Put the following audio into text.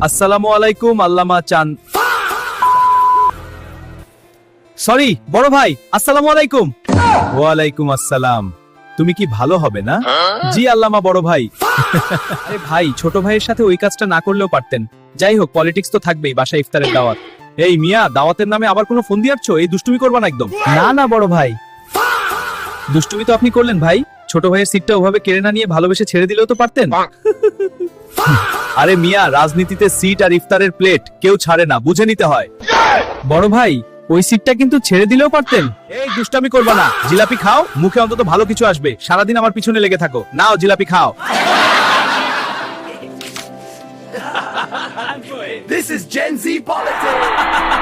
আসসালামু আলাইকুম আল্লামা চান। সরি বড় ভাই, আসসালামু আলাইকুম। ওয়ালাইকুম আসসালাম। তুমি কি ভালো হবে না? জি আল্লামা বড় ভাই। আরে ভাই, ছোট ভাইয়ের সাথে ওই কাজটা না করলেও পারতেন। যাই হোক, পলিটিক্স তো থাকবেই, বাসায় ইফতারের দাওয়াত। এই মিয়া, দাওয়াতের নামে আবার কোনো ফোন দিয়াচ্ছ? এই দুষ্টুমি করবা না একদম। না না বড় ভাই, দুষ্টুমি তো আপনি করলেন ভাই। ছোট ভাইয়ের সিটটা ওভাবে কেড়ে না নিয়ে ভালোবেসে ছেড়ে দিলেও তো পারতেন। আরে মিয়া, রাজনীতিতে সিট আর ইফতারের প্লেট কেউ ছাড়ে না, বুঝে নিতে হয়। বড় ভাই, ওই সিটটা কিন্তু ছেড়ে দিলেও পারতেন। এই দুষ্টামি করবা না, জিলাপি খাও, মুখে অন্তত ভালো কিছু আসবে। সারাদিন আমার পিছনে লেগে থাকো, নাও জিলাপি খাও। This is Gen Z politics.